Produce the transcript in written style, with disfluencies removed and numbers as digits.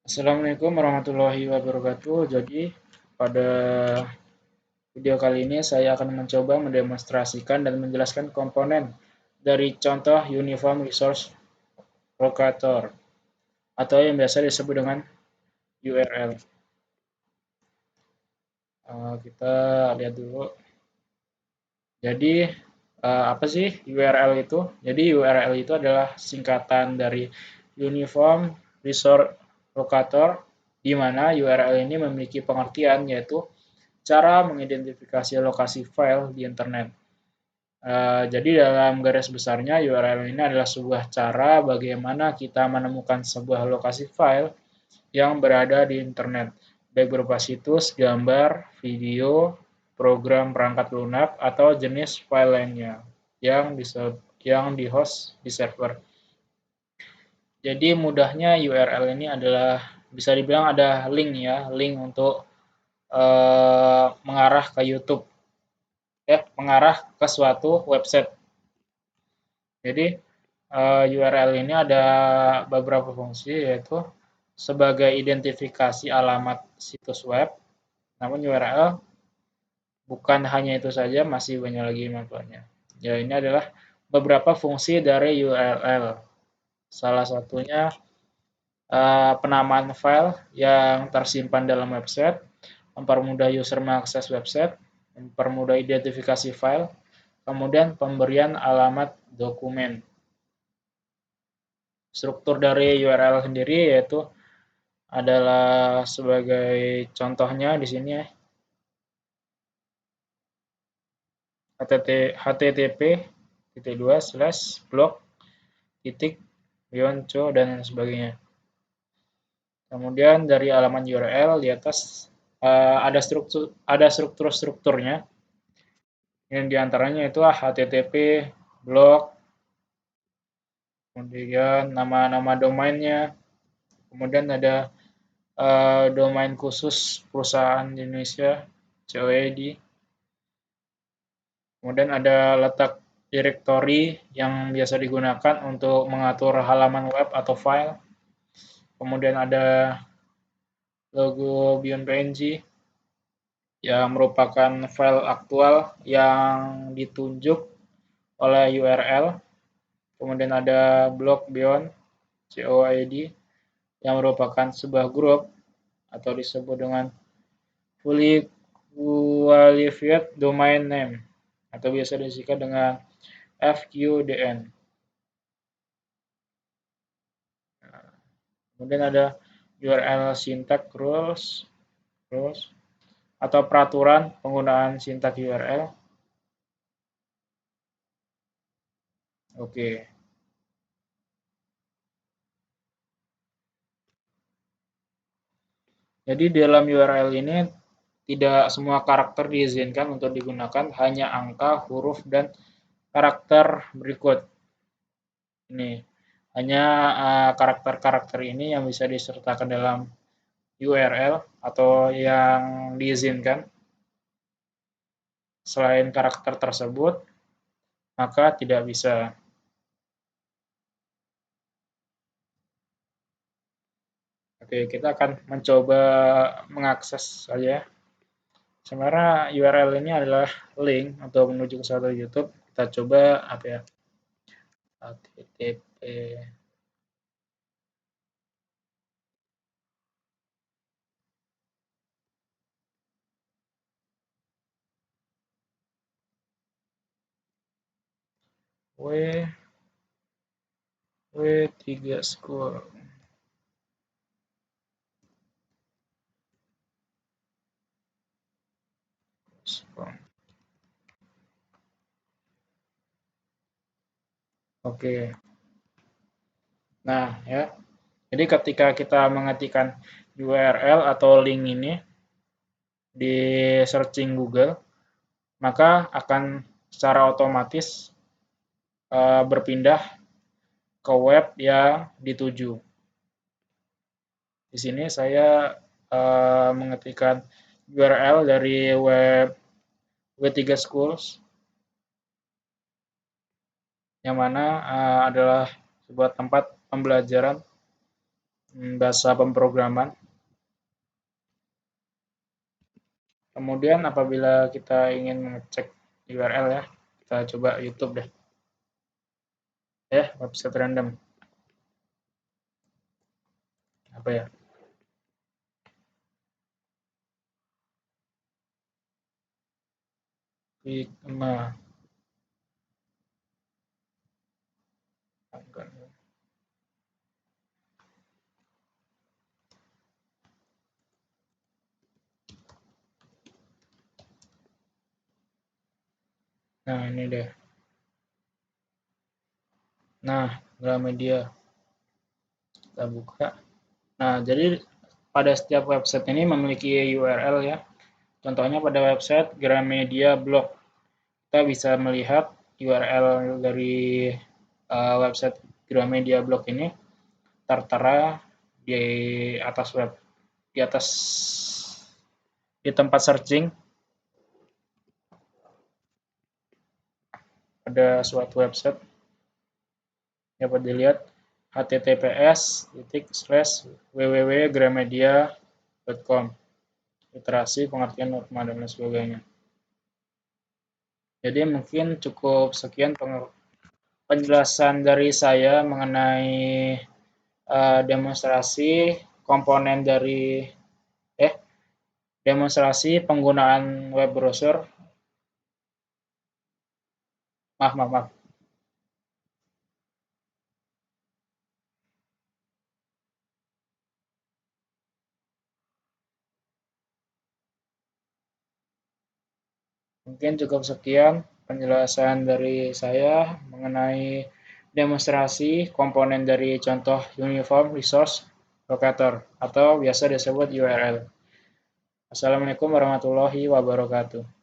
Assalamualaikum warahmatullahi wabarakatuh. Jadi, pada video kali ini saya akan mencoba mendemonstrasikan dan menjelaskan komponen dari contoh Uniform Resource Locator atau yang biasa disebut dengan URL. Kita lihat dulu. Jadi, apa sih URL itu? Jadi, URL itu adalah singkatan dari Uniform Resource Locator, di mana URL ini memiliki pengertian yaitu cara mengidentifikasi lokasi file di internet. Jadi dalam garis besarnya URL ini adalah sebuah cara bagaimana kita menemukan sebuah lokasi file yang berada di internet, baik berupa situs, gambar, video, program perangkat lunak, atau jenis file lainnya yang di-host di server. Jadi mudahnya URL ini adalah bisa dibilang ada link ya, link untuk mengarah ke YouTube, mengarah ke suatu website. Jadi URL ini ada beberapa fungsi, yaitu sebagai identifikasi alamat situs web. Namun URL bukan hanya itu saja, masih banyak lagi manfaatnya. Ya, ini adalah beberapa fungsi dari URL. Salah satunya penamaan file yang tersimpan dalam website, mempermudah user mengakses website, mempermudah identifikasi file, kemudian pemberian alamat dokumen. Struktur dari URL sendiri yaitu adalah sebagai contohnya di sini ya, http://blog.co dan sebagainya. Kemudian dari halaman URL di atas ada strukturnya, yang diantaranya itu http, blog, kemudian nama-nama domainnya, kemudian ada domain khusus perusahaan di Indonesia, COID, kemudian ada letak directory yang biasa digunakan untuk mengatur halaman web atau file, kemudian ada logo Beyond PNG yang merupakan file aktual yang ditunjuk oleh URL, kemudian ada blog Beyond COID yang merupakan sebuah grup atau disebut dengan fully qualified domain name atau biasa disingkat dengan FQDN. Kemudian ada URL syntax rules atau peraturan penggunaan sintak URL. Oke. Jadi dalam URL ini tidak semua karakter diizinkan untuk digunakan, hanya angka, huruf, dan karakter berikut. Ini hanya karakter-karakter ini yang bisa disertakan dalam URL atau yang diizinkan. Selain karakter tersebut, maka tidak bisa. Oke, kita akan mencoba mengakses saja. Sebenarnya URL ini adalah link untuk menuju ke suatu YouTube. Kita coba apa ya? http w3 school. Oke. Nah, ya. Jadi ketika kita mengetikkan URL atau link ini di searching Google, maka akan secara otomatis berpindah ke web yang dituju. Di sini saya mengetikkan URL dari web W3 Schools, yang mana adalah sebuah tempat pembelajaran bahasa pemrograman. Kemudian apabila kita ingin mengecek URL ya, kita coba YouTube deh. Ya, website random. Apa ya? Figma. Nah, ini deh. Nah, Gramedia. Kita buka. Nah, jadi pada setiap website ini memiliki URL ya. Contohnya pada website Gramedia Blog. Kita bisa melihat URL dari website Gramedia Blog ini tertera di atas di atas di tempat searching ada suatu website dapat dilihat https://www.gramedia.com literasi, pengertian norma dan lain sebagainya. Jadi mungkin cukup sekian penjelasan dari saya mengenai demonstrasi komponen dari demonstrasi penggunaan web browser. Maaf. Mungkin cukup sekian penjelasan dari saya mengenai demonstrasi komponen dari contoh Uniform Resource Locator atau biasa disebut URL. Assalamualaikum warahmatullahi wabarakatuh.